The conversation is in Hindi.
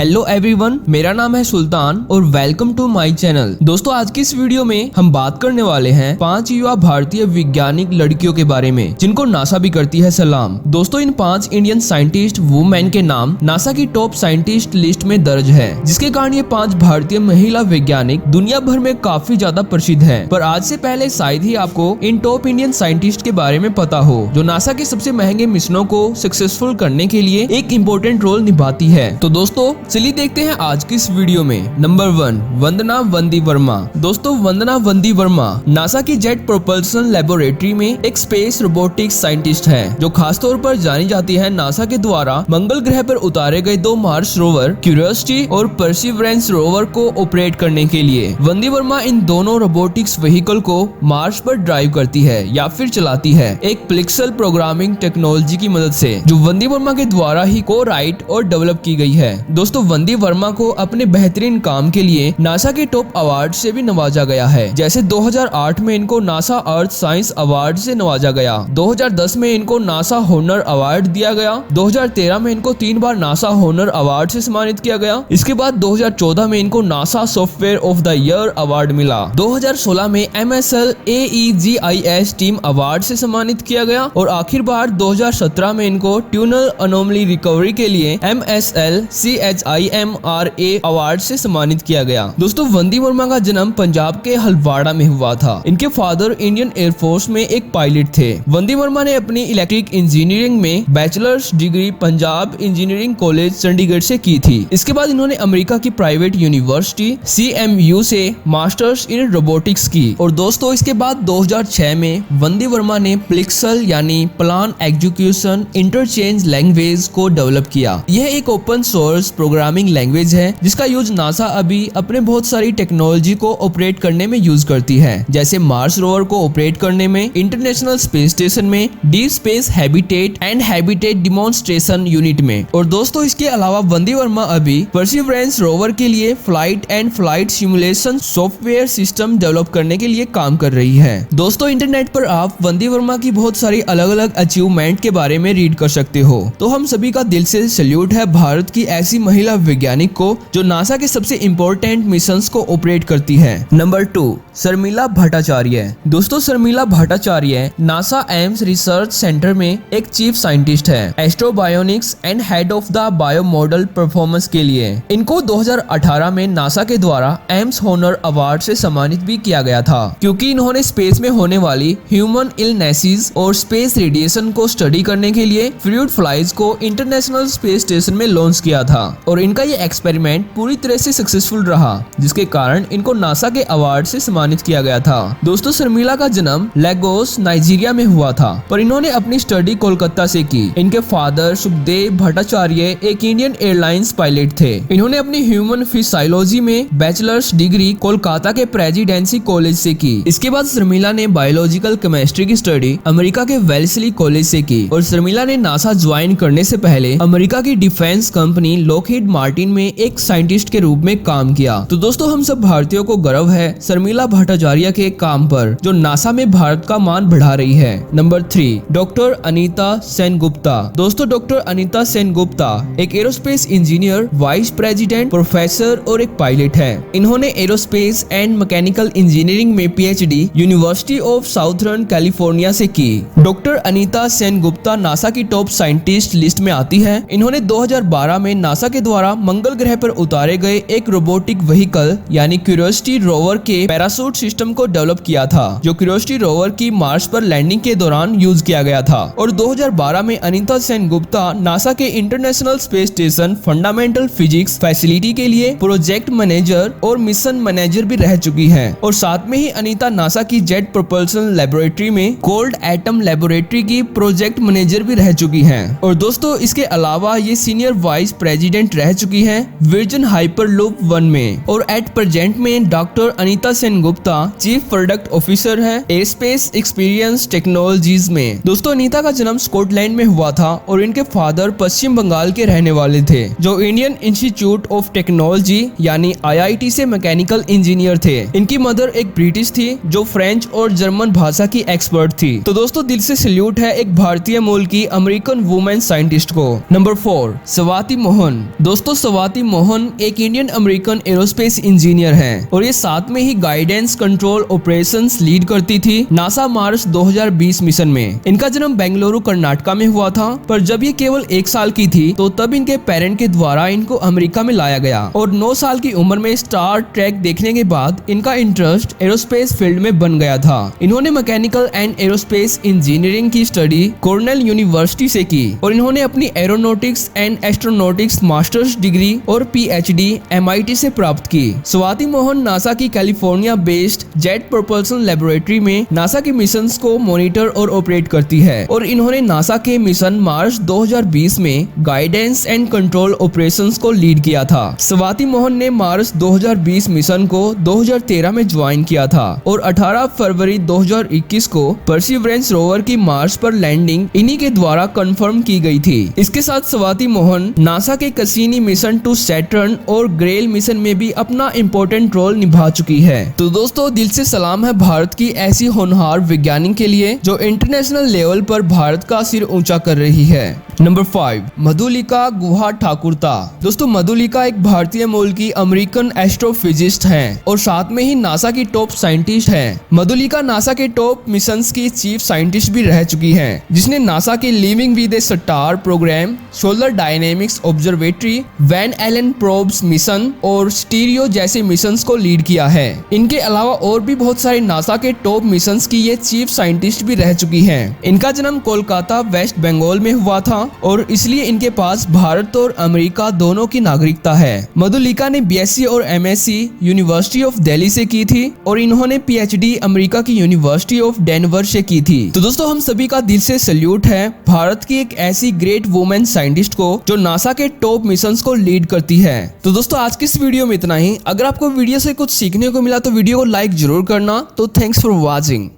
हेलो एवरीवन, मेरा नाम है सुल्तान और वेलकम टू माय चैनल। दोस्तों, आज की इस वीडियो में हम बात करने वाले हैं 5 युवा भारतीय वैज्ञानिक लड़कियों के बारे में जिनको नासा भी करती है सलाम। दोस्तों, इन 5 इंडियन साइंटिस्ट वुमेन के नाम नासा की टॉप साइंटिस्ट लिस्ट में दर्ज है, जिसके कारण ये 5 भारतीय महिला वैज्ञानिक दुनिया भर में काफी ज्यादा प्रसिद्ध है। पर आज से पहले शायद ही आपको इन टॉप इंडियन साइंटिस्ट के बारे में पता हो जो नासा के सबसे महंगे मिशनों को सक्सेसफुल करने के लिए एक इम्पोर्टेंट रोल निभाती है। तो दोस्तों, चलिए देखते हैं आज की इस वीडियो में। नंबर 1, वंदना वंदी वर्मा। दोस्तों, वंदना वंदी वर्मा नासा की जेट प्रोपल्सन लेबोरेटरी में एक स्पेस रोबोटिक्स साइंटिस्ट है जो खासतौर पर जानी जाती है नासा के द्वारा मंगल ग्रह पर उतारे गए 2 मार्स रोवर क्यूरियोसिटी और परसिवरेंस रोवर को ऑपरेट करने के लिए। वंदी वर्मा इन दोनों रोबोटिक्स व्हीकल को मार्स पर ड्राइव करती है या फिर चलाती है एक पिक्सल प्रोग्रामिंग टेक्नोलॉजी की मदद से, जो वंदी वर्मा के द्वारा ही को राइट और डेवलप की गई है। दोस्तों, वंदी वर्मा को अपने बेहतरीन काम के लिए नासा के टॉप अवार्ड से भी नवाजा गया है। जैसे 2008 में इनको नासा अर्थ साइंस अवार्ड से नवाजा गया, 2010 में इनको नासा होनर अवार्ड दिया गया, 2013 में इनको 3 बार नासा होनर अवार्ड से सम्मानित किया गया। इसके बाद 2014 में इनको NASA software of the year award मिला, 2016 में MSL AEGIS टीम अवार्ड से सम्मानित किया गया और आखिर बार 2017 में इनको ट्यूनल अनोमली रिकवरी के लिए MSL CHIMRA अवार्ड से सम्मानित किया गया। दोस्तों, वंदी वर्मा का जन्म पंजाब के हल्द्वाड़ा में हुआ था। इनके फादर इंडियन एयरफोर्स में एक पायलट थे। वंदी वर्मा ने अपनी इलेक्ट्रिक इंजीनियरिंग में bachelors degree Punjab engineering college Chandigarh से की थी। इसके बाद इन्होंने अमेरिका की प्राइवेट यूनिवर्सिटी CMU से मास्टर्स इन रोबोटिक्स की और दोस्तों, इसके बाद 2006 में वंदी वर्मा ने पिक्सल यानी प्लान एग्जीक्यूशन इंटरचेंज लैंग्वेज को डेवलप किया। यह एक ओपन सोर्स प्रोग्रामिंग लैंग्वेज है जिसका यूज नासा अभी अपने बहुत सारी टेक्नोलॉजी को ऑपरेट करने में यूज करती है, जैसे मार्स रोवर को ऑपरेट करने में, इंटरनेशनल स्पेस स्टेशन में, deep space habitat and habitat demonstration unit में। और दोस्तों, इसके अलावा वंदी वर्मा अभी परसिवरेंस रोवर के लिए flight and flight simulation software system develop करने के लिए काम कर रही है। दोस्तों, इंटरनेट पर आप वंदी वर्मा की बहुत सारी अलग अलग अचीवमेंट के बारे में रीड कर सकते हो। तो हम सभी का दिल से सैल्यूट है भारत की ऐसी महिला वैज्ञानिक को जो नासा के सबसे इम्पोर्टेंट मिशंस को ऑपरेट करती है। नंबर 2, शर्मिला भट्टाचार्य। दोस्तों, Sharmila Bhattacharya NASA Ames research centre में एक चीफ साइंटिस्ट है astrobionics and head of the bio model performance के लिए। इनको 2018 में नासा के द्वारा एम्स होनर अवार्ड से सम्मानित भी किया गया था क्योंकि इन्होंने स्पेस में होने वाली ह्यूमन इलनेसेस और स्पेस रेडिएशन को स्टडी करने के लिए फ्लूइड फ्लाइज को इंटरनेशनल स्पेस स्टेशन में लॉन्च किया था और इनका ये एक्सपेरिमेंट पूरी तरह से सक्सेसफुल रहा, जिसके कारण इनको नासा के अवार्ड से सम्मानित किया गया था। दोस्तों, शर्मिला का जन्म लेगोस नाइजीरिया में हुआ था पर इन्होंने अपनी स्टडी कोलकाता से की। इनके फादर सुखदेव भट्टाचार्य एक इंडियन एयरलाइंस पायलट थे। इन्होंने अपनी ह्यूमन फिजियोलॉजी में बैचलर्स डिग्री कोलकाता के प्रेसिडेंसी कॉलेज से की। इसके बाद शर्मिला ने बायोलॉजिकल केमिस्ट्री की स्टडी अमेरिका के वेल्सली कॉलेज से की और शर्मिला ने नासा ज्वाइन करने से पहले अमेरिका की डिफेंस कंपनी लॉकहीड मार्टिन में एक साइंटिस्ट के रूप में काम किया। तो दोस्तों, हम सब भारतीयों को गर्व है शर्मिला भट्टाचार्य के काम पर जो नासा में भारत का मान बढ़ा रही है। Number 3, doctor Anita Sengupta. दोस्तों, डॉक्टर अनीता सेनगुप्ता एक aerospace engineer, vice president, professor और एक पायलट है। इन्होंने एरोस्पेस एंड मैकेनिकल इंजीनियरिंग में PhD university of southern California से की। डॉक्टर अनीता सेनगुप्ता नासा की टॉप साइंटिस्ट लिस्ट में आती है। इन्होंने 2012 में नासा के द्वारा मंगल ग्रह पर उतारे गए एक रोबोटिक व्हीकल यानी क्यूरियोसिटी रोवर के पैराशूट सिस्टम को डेवलप किया था, जो क्यूरियोसिटी रोवर की मार्स पर लैंडिंग के दौरान यूज किया गया था। और 2012 में अनीता सेनगुप्ता नासा के international space station fundamental physics facility के लिए प्रोजेक्ट मैनेजर और मिशन मैनेजर भी रह चुकी है। और साथ में ही अनीता नासा की जेट प्रोपल्सन लेबोरेटरी में कोल्ड एटम लेबोरेटरी की प्रोजेक्ट मैनेजर भी रह चुकी है। और दोस्तों, इसके अलावा ये सीनियर वाइस प्रेसिडेंट रह चुकी हैं वर्जिन हाइपरलूप 1 में। और एट प्रेजेंट में doctor Anita Sengupta Gupta chief product officer है एयरस्पेस एक्सपीरियंस टेक्नोलॉजीज में। दोस्तों अनीता का जन्म स्कॉटलैंड में हुआ था और इनके फादर पश्चिम बंगाल के रहने वाले थे, जो इंडियन इंस्टीट्यूट ऑफ टेक्नोलॉजी यानी IIT से मैकेनिकल इंजीनियर थे। इनकी मदर एक ब्रिटिश थी जो फ्रेंच और जर्मन भाषा की एक्सपर्ट थी। तो दोस्तों दिल से सैल्यूट है एक भारतीय मूल की अमेरिकन वुमेन साइंटिस्ट को। नंबर 4 स्वाति मोहन। दोस्तों स्वाति मोहन एक इंडियन अमेरिकन एरोस्पेस इंजीनियर है और ये साथ में ही गाइडेंस कंट्रोल ऑपरेशंस लीड करती थी नासा मार्स 2020 मिशन में। इनका जन्म बेंगलुरु कर्नाटका में हुआ था, पर जब ये केवल 1 साल की थी तो तब इनके पेरेंट के द्वारा इनको अमेरिका में लाया गया और 9 साल की उम्र में स्टार ट्रेक देखने के बाद इनका इंटरेस्ट एरोस्पेस फील्ड में बन गया था। इन्होंने मैकेनिकल एंड एरोस्पेस इंजीनियरिंग की स्टडी कॉर्नेल यूनिवर्सिटी से की और इन्होंने अपनी aeronautics and astronautics masters degree और PhD MIT से प्राप्त की। स्वाति मोहन नासा की California based jet propulsion laboratory में नासा के मिशंस को मॉनिटर और ऑपरेट करती है और इन्होंने नासा के मिशन मार्च 2020 में गाइडेंस एंड कंट्रोल ऑपरेशंस को लीड किया था। स्वाति मोहन ने मार्च 2020 मिशन को 2013 में ज्वाइन किया था और 18 फरवरी 2021 को परसिवरेंस रोवर की मार्स पर लैंडिंग इन्हीं के द्वारा कंफर्म की गई थी। इसके साथ स्वाति मोहन नासा के कैसिनी मिशन टू सैटर्न और ग्रेल मिशन में भी अपना इम्पोर्टेंट रोल निभा चुकी है। तो दोस्तों दिल से सलाम है भारत की ऐसी होनहार वैज्ञानिक के लिए जो इंटरनेशनल लेवल पर भारत का सिर ऊंचा कर रही है। नंबर 5 मधुलिका गुहा ठाकुरता। दोस्तों मधुलिका एक भारतीय मूल की अमेरिकन एस्ट्रोफिजिस्ट हैं और साथ में ही नासा की टॉप साइंटिस्ट हैं। मधुलिका नासा के टॉप मिशंस की चीफ साइंटिस्ट भी रह चुकी हैं, जिसने नासा के living with a star program, solar dynamics observatory, Van Allen probes mission और स्टीरियो जैसे मिशंस को लीड किया है। इनके अलावा और भी बहुत सारे नासा के टॉप मिशंस की ये चीफ साइंटिस्ट भी रह चुकी हैं। इनका जन्म कोलकाता वेस्ट बंगाल में हुआ था और इसलिए इनके पास भारत और अमेरिका दोनों की नागरिकता है। मधुलिका ने BSc और MSc यूनिवर्सिटी ऑफ दिल्ली से की थी और इन्होंने PhD अमेरिका की यूनिवर्सिटी ऑफ डेनवर से की थी। तो दोस्तों हम सभी का दिल से सैल्यूट है भारत की एक ऐसी ग्रेट वुमेन साइंटिस्ट को जो नासा के टॉप मिशंस को लीड करती है। तो दोस्तों आज की इस वीडियो में इतना ही। अगर आपको वीडियो से कुछ सीखने को मिला तो वीडियो को लाइक जरूर करना। तो थैंक्स फॉर वॉचिंग।